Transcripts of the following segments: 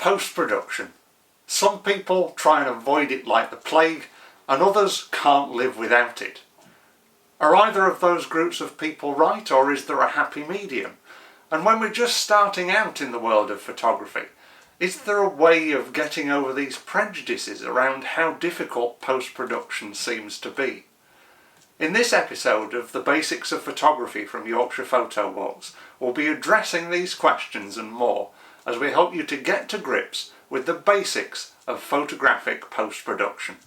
Post-production. Some people try and avoid it like the plague, and others can't live without it. Are either of those groups of people right, or is there a happy medium? And when we're just starting out in the world of photography, is there a way of getting over these prejudices around how difficult post-production seems to be? In this episode of The Basics of Photography from Yorkshire Photo Walks, we'll be addressing these questions and more as we help you to get to grips with the basics of photographic post-production.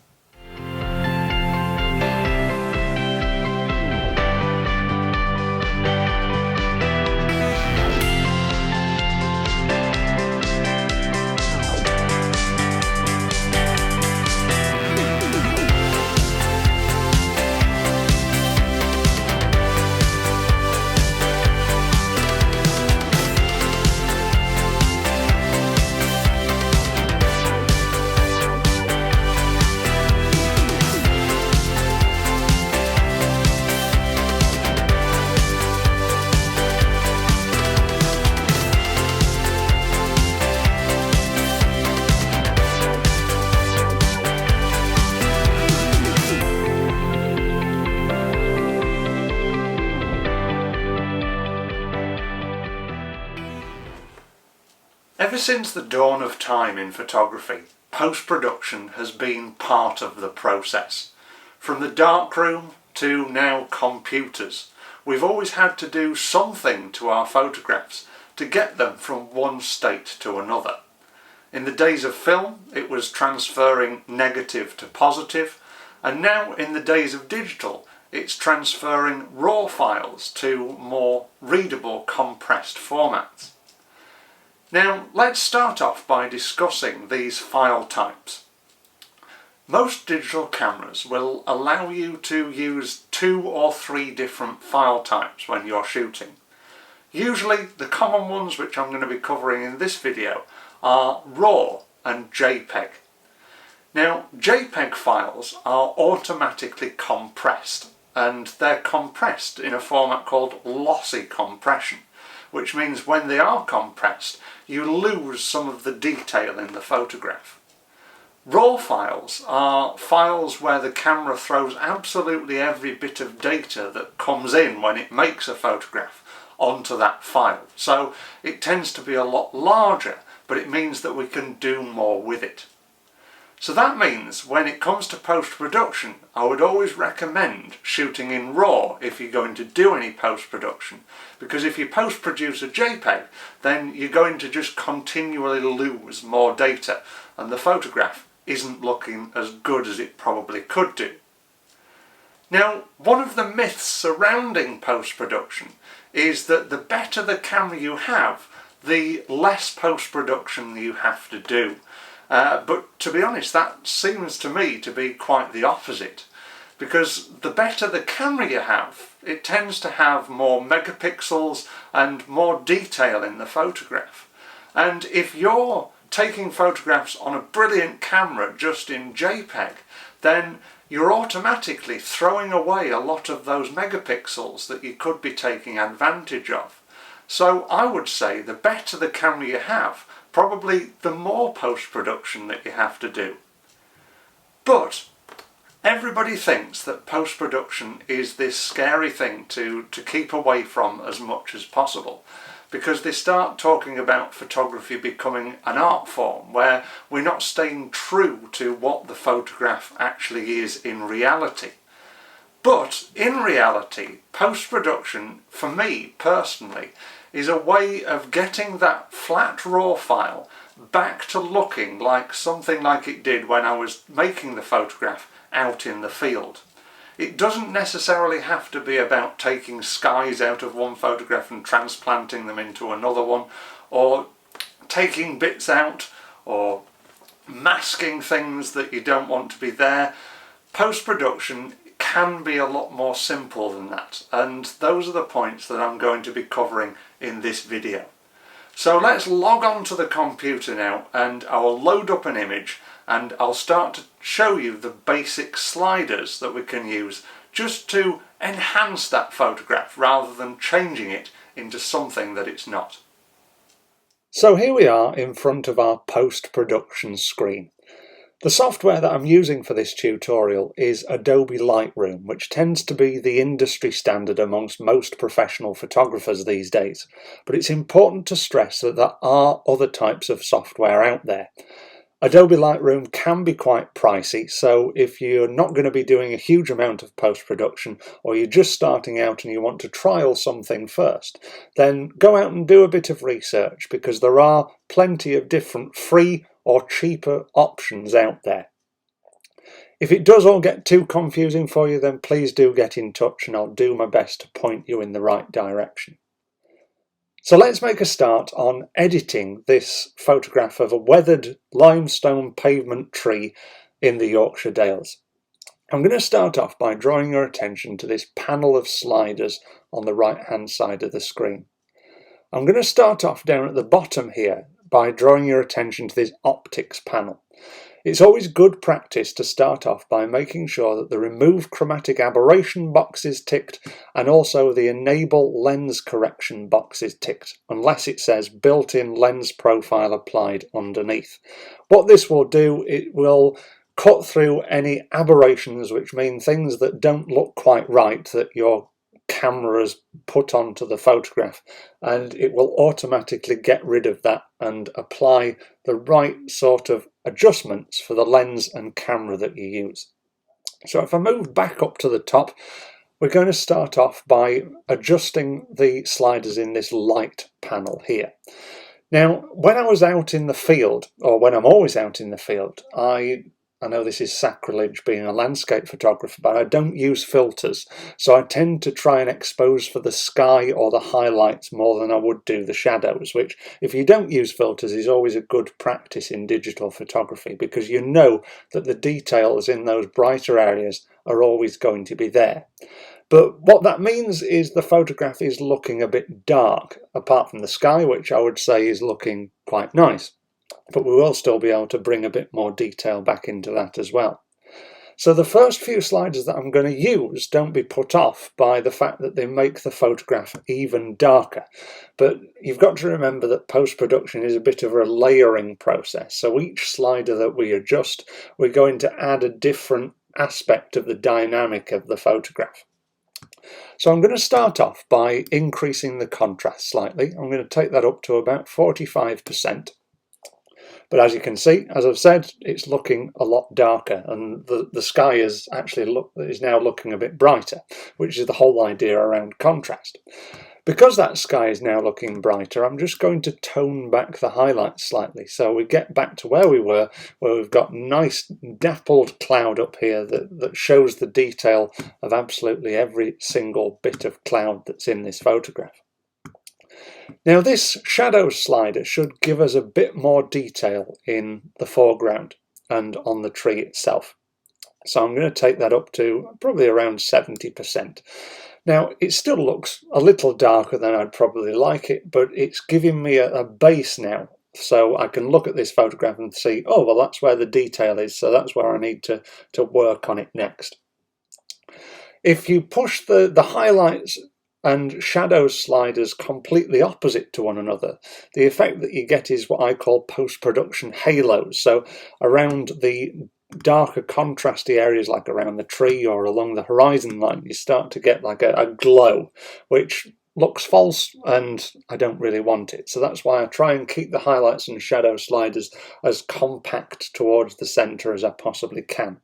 Ever since the dawn of time in photography, post-production has been part of the process. From the darkroom to now computers, we've always had to do something to our photographs to get them from one state to another. In the days of film, it was transferring negative to positive, and now in the days of digital, it's transferring raw files to more readable, compressed formats. Now, let's start off by discussing these file types. Most digital cameras will allow you to use 2 or 3 different file types when you're shooting. Usually, the common ones which I'm going to be covering in this video are RAW and JPEG. Now, JPEG files are automatically compressed, and they're compressed in a format called lossy compression, which means when they are compressed, you lose some of the detail in the photograph. RAW files are files where the camera throws absolutely every bit of data that comes in when it makes a photograph onto that file. So it tends to be a lot larger, but it means that we can do more with it. So that means when it comes to post-production, I would always recommend shooting in RAW if you're going to do any post-production, because if you post-produce a JPEG, then you're going to just continually lose more data, and the photograph isn't looking as good as it probably could do. Now, one of the myths surrounding post-production is that the better the camera you have, the less post-production you have to do. But to be honest, that seems to me to be quite the opposite, because the better the camera you have, it tends to have more megapixels and more detail in the photograph. And if you're taking photographs on a brilliant camera just in JPEG, then you're automatically throwing away a lot of those megapixels that you could be taking advantage of. So I would say the better the camera you have, probably the more post-production that you have to do. But everybody thinks that post-production is this scary thing to keep away from as much as possible, because they start talking about photography becoming an art form where we're not staying true to what the photograph actually is in reality. But in reality, post-production, for me personally, is a way of getting that flat raw file back to looking like something like it did when I was making the photograph out in the field. It doesn't necessarily have to be about taking skies out of one photograph and transplanting them into another one, or taking bits out, or masking things that you don't want to be there. Post-production can be a lot more simple than that, and those are the points that I'm going to be covering in this video. So let's log on to the computer now, and I will load up an image, and I'll start to show you the basic sliders that we can use just to enhance that photograph rather than changing it into something that it's not. So here we are in front of our post-production screen. The software that I'm using for this tutorial is Adobe Lightroom, which tends to be the industry standard amongst most professional photographers these days. But it's important to stress that there are other types of software out there. Adobe Lightroom can be quite pricey, so if you're not going to be doing a huge amount of post-production, or you're just starting out and you want to trial something first, then go out and do a bit of research, because there are plenty of different free or cheaper options out there. If it does all get too confusing for you, then please do get in touch and I'll do my best to point you in the right direction. So let's make a start on editing this photograph of a weathered limestone pavement tree in the Yorkshire Dales. I'm going to start off by drawing your attention to this panel of sliders on the right hand side of the screen. I'm going to start off down at the bottom here by drawing your attention to this optics panel. It's always good practice to start off by making sure that the remove chromatic aberration box is ticked and also the enable lens correction box is ticked, unless it says built-in lens profile applied underneath. What this will do, it will cut through any aberrations, which mean things that don't look quite right that your camera's put onto the photograph, and it will automatically get rid of that and apply the right sort of adjustments for the lens and camera that you use. So if I move back up to the top, we're going to start off by adjusting the sliders in this light panel here. Now, when I was out in the field, or when I'm always out in the field, I know this is sacrilege being a landscape photographer, but I don't use filters, so I tend to try and expose for the sky or the highlights more than I would do the shadows, which, if you don't use filters, is always a good practice in digital photography, because you know that the details in those brighter areas are always going to be there. But what that means is the photograph is looking a bit dark, apart from the sky, which I would say is looking quite nice. But we will still be able to bring a bit more detail back into that as well. So the first few sliders that I'm going to use, don't be put off by the fact that they make the photograph even darker. But you've got to remember that post-production is a bit of a layering process. So each slider that we adjust, we're going to add a different aspect of the dynamic of the photograph. So I'm going to start off by increasing the contrast slightly. I'm going to take that up to about 45%. But as you can see, as I've said, it's looking a lot darker, and the sky is now looking a bit brighter, which is the whole idea around contrast. Because that sky is now looking brighter, I'm just going to tone back the highlights slightly, so we get back to where we were, where we've got nice dappled cloud up here that shows the detail of absolutely every single bit of cloud that's in this photograph. Now this shadow slider should give us a bit more detail in the foreground and on the tree itself. So I'm going to take that up to probably around 70%. Now it still looks a little darker than I'd probably like it, but it's giving me a base now. So I can look at this photograph and see, oh, well, that's where the detail is, so that's where I need to work on it next. If you push the highlights and shadow sliders completely opposite to one another, the effect that you get is what I call post-production halos. So around the darker contrasty areas, like around the tree or along the horizon line, you start to get like a glow, which looks false, and I don't really want it. So that's why I try and keep the highlights and shadow sliders as compact towards the center as I possibly can.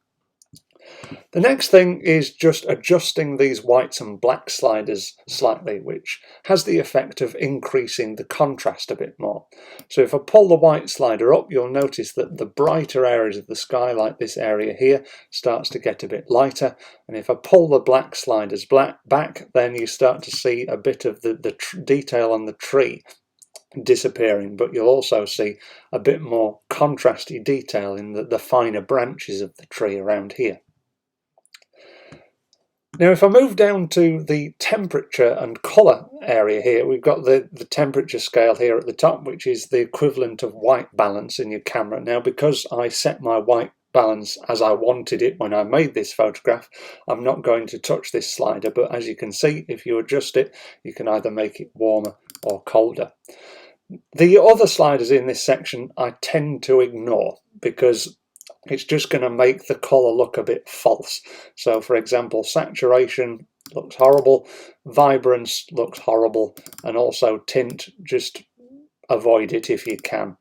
The next thing is just adjusting these whites and black sliders slightly, which has the effect of increasing the contrast a bit more. So if I pull the white slider up, you'll notice that the brighter areas of the sky, like this area here, starts to get a bit lighter. And if I pull the black sliders back, then you start to see a bit of the detail on the tree disappearing, but you'll also see a bit more contrasty detail in the finer branches of the tree around here. Now if I move down to the temperature and colour area here, we've got the temperature scale here at the top, which is the equivalent of white balance in your camera. Now because I set my white balance as I wanted it when I made this photograph, I'm not going to touch this slider, but as you can see, if you adjust it, you can either make it warmer or colder. The other sliders in this section I tend to ignore because it's just going to make the colour look a bit false. So for example, saturation looks horrible, vibrance looks horrible, and also tint, just avoid it if you can.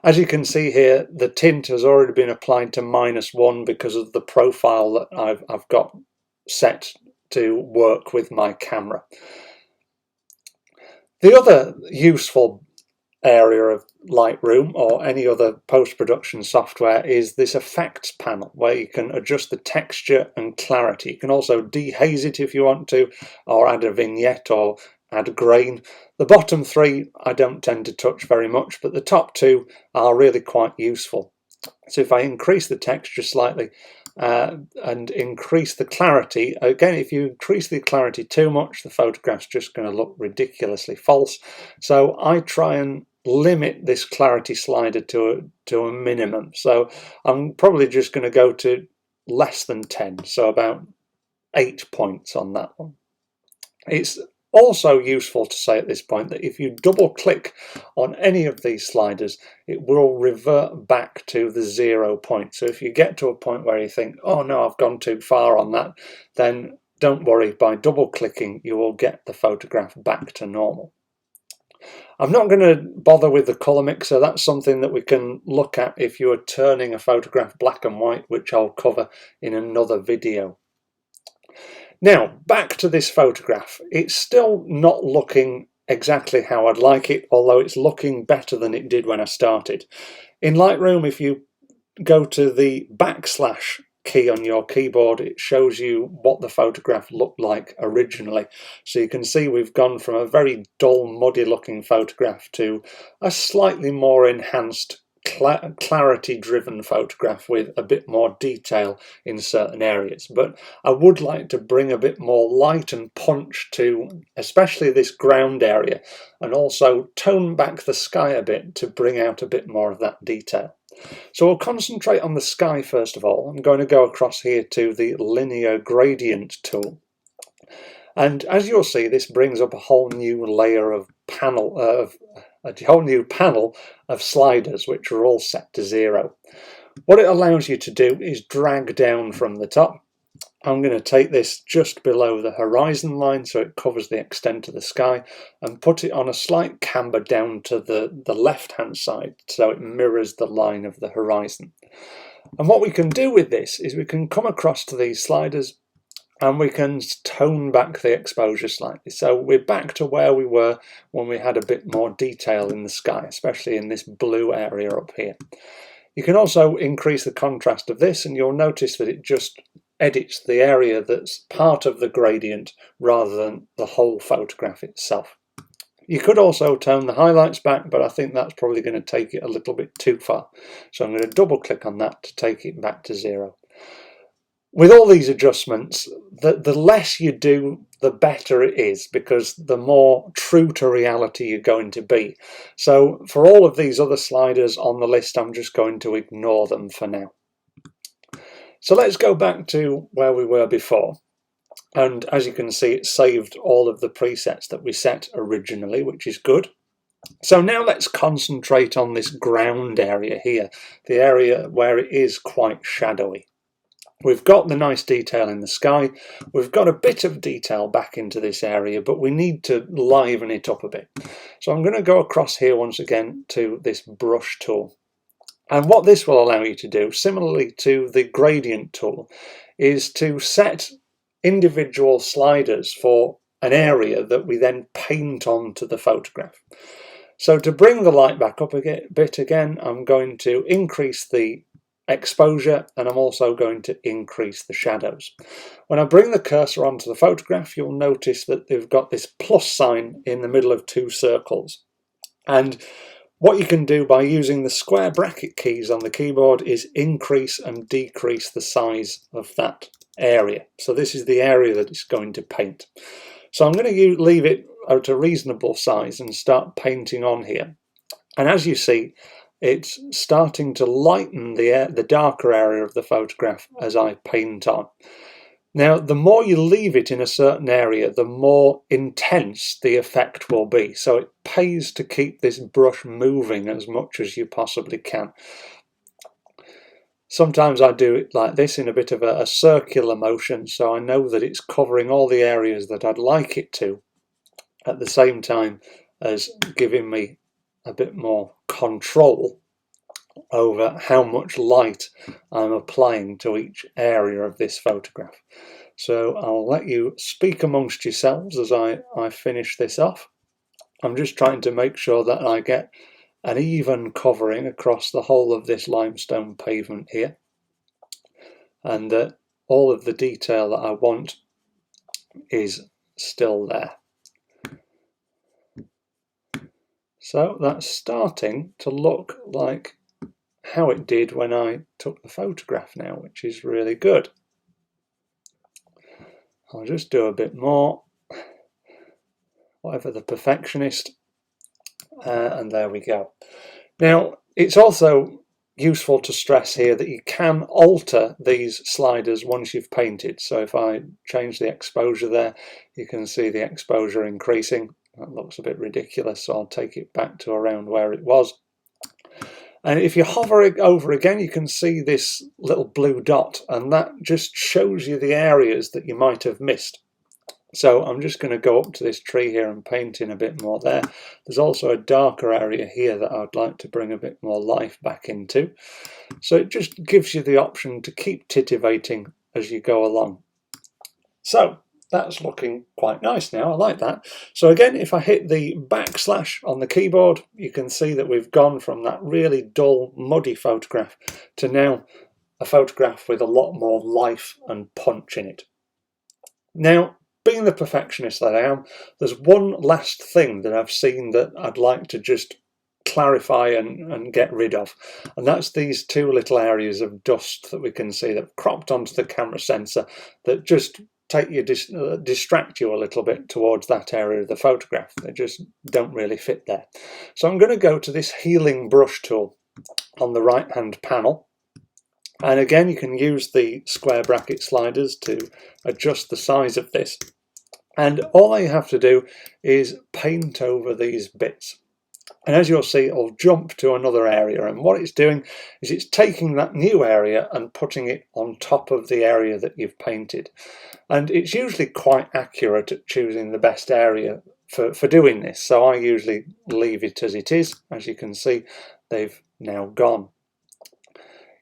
As you can see here, the tint has already been applied to -1 because of the profile that I've got set to work with my camera. The other useful area of Lightroom or any other post-production software is this effects panel where you can adjust the texture and clarity. You can also dehaze it if you want to, or add a vignette or add grain. The bottom three I don't tend to touch very much, but the top two are really quite useful. So if I increase the texture slightly and increase the clarity, again, if you increase the clarity too much, the photograph's just going to look ridiculously false. So I try and limit this clarity slider to a minimum. So I'm probably just going to go to less than 10, so about 8 points on that one. It's also useful to say at this point that if you double click on any of these sliders, it will revert back to the 0 point. So if you get to a point where you think, oh no, I've gone too far on that, then don't worry, by double clicking you will get the photograph back to normal. I'm not going to bother with the colour mixer. That's something that we can look at if you are turning a photograph black and white, which I'll cover in another video. Now, back to this photograph. It's still not looking exactly how I'd like it, although it's looking better than it did when I started. In Lightroom, if you go to the / key on your keyboard, it shows you what the photograph looked like originally. So you can see we've gone from a very dull, muddy looking photograph to a slightly more enhanced, clarity driven photograph with a bit more detail in certain areas. But I would like to bring a bit more light and punch to especially this ground area, and also tone back the sky a bit to bring out a bit more of that detail. So we'll concentrate on the sky first of all. I'm going to go across here to the linear gradient tool. And as you'll see, this brings up a whole new layer of a whole new panel of sliders, which are all set to 0. What it allows you to do is drag down from the top. I'm going to take this just below the horizon line so it covers the extent of the sky, and put it on a slight camber down to the left hand side so it mirrors the line of the horizon. And what we can do with this is we can come across to these sliders and we can tone back the exposure slightly. So we're back to where we were when we had a bit more detail in the sky, especially in this blue area up here. You can also increase the contrast of this, and you'll notice that it just edits the area that's part of the gradient rather than the whole photograph itself. You could also tone the highlights back, but I think that's probably going to take it a little bit too far. So I'm going to double click on that to take it back to 0. With all these adjustments, the less you do, the better it is, because the more true to reality you're going to be. So for all of these other sliders on the list, I'm just going to ignore them for now. So let's go back to where we were before. And as you can see, it saved all of the presets that we set originally, which is good. So now let's concentrate on this ground area here, the area where it is quite shadowy. We've got the nice detail in the sky, we've got a bit of detail back into this area, but we need to liven it up a bit. So I'm going to go across here once again to this brush tool. And what this will allow you to do, similarly to the gradient tool, is to set individual sliders for an area that we then paint onto the photograph. So to bring the light back up a bit again, I'm going to increase the exposure, and I'm also going to increase the shadows. When I bring the cursor onto the photograph, you'll notice that they've got this plus sign in the middle of 2 circles. And what you can do by using the square bracket keys on the keyboard is increase and decrease the size of that area. So this is the area that it's going to paint. So I'm going to leave it at a reasonable size and start painting on here. And as you see, it's starting to lighten the darker area of the photograph as I paint on. Now, the more you leave it in a certain area, the more intense the effect will be. So it pays to keep this brush moving as much as you possibly can. Sometimes I do it like this in a bit of a circular motion, so I know that it's covering all the areas that I'd like it to, at the same time as giving me a bit more control over how much light I'm applying to each area of this photograph. So I'll let you speak amongst yourselves as I finish this off. I'm just trying to make sure that I get an even covering across the whole of this limestone pavement here, and that all of the detail that I want is still there. So that's starting to look like how it did when I took the photograph now, which is really good. I'll just do a bit more, whatever the perfectionist, and there we go. Now, it's also useful to stress here that you can alter these sliders once you've painted. So if I change the exposure there, you can see the exposure increasing. That looks a bit ridiculous, so I'll take it back to around where it was. And if you hover over again, you can see this little blue dot, and that just shows you the areas that you might have missed. So I'm just going to go up to this tree here and paint in a bit more there. There's also a darker area here that I'd like to bring a bit more life back into. So it just gives you the option to keep titivating as you go along. So that's looking quite nice now, I like that. So again, if I hit the backslash on the keyboard, you can see that we've gone from that really dull, muddy photograph to now a photograph with a lot more life and punch in it. Now, being the perfectionist that I am, there's one last thing that I've seen that I'd like to just clarify and get rid of, and that's these two little areas of dust that we can see that have cropped onto the camera sensor that just distract you a little bit towards that area of the photograph. They just don't really fit there. So I'm going to go to this healing brush tool on the right hand panel, and again you can use the square bracket sliders to adjust the size of this, and all I have to do is paint over these bits. And as you'll see, it'll jump to another area, and what it's doing is it's taking that new area and putting it on top of the area that you've painted. And it's usually quite accurate at choosing the best area for doing this, so I usually leave it as it is. As you can see, they've now gone.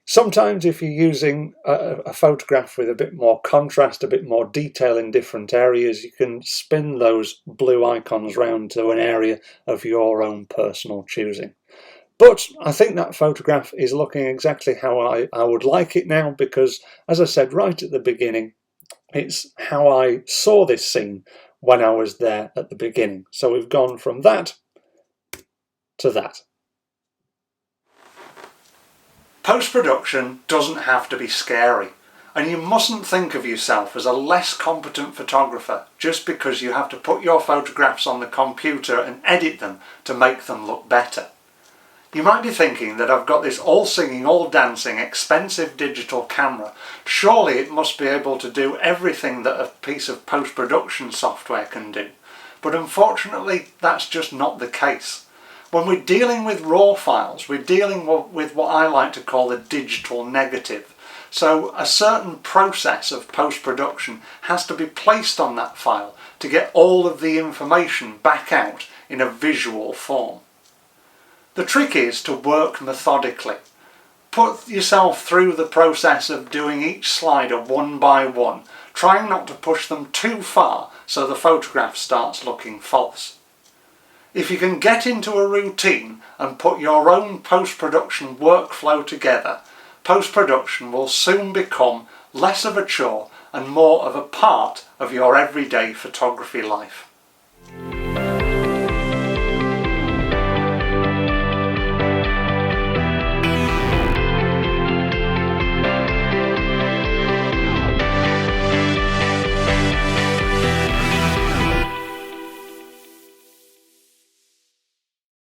Sometimes if you're using a photograph with a bit more contrast, a bit more detail in different areas, you can spin those blue icons round to an area of your own personal choosing. But I think that photograph is looking exactly how I would like it now, because, as I said right at the beginning, it's how I saw this scene when I was there at the beginning. So we've gone from that to that. Post-production doesn't have to be scary, and you mustn't think of yourself as a less competent photographer just because you have to put your photographs on the computer and edit them to make them look better. You might be thinking that I've got this all-singing, all-dancing, expensive digital camera. Surely it must be able to do everything that a piece of post-production software can do. But unfortunately, that's just not the case. When we're dealing with raw files, we're dealing with what I like to call a digital negative. So a certain process of post-production has to be placed on that file to get all of the information back out in a visual form. The trick is to work methodically. Put yourself through the process of doing each slider one by one, trying not to push them too far so the photograph starts looking false. If you can get into a routine and put your own post-production workflow together, post-production will soon become less of a chore and more of a part of your everyday photography life.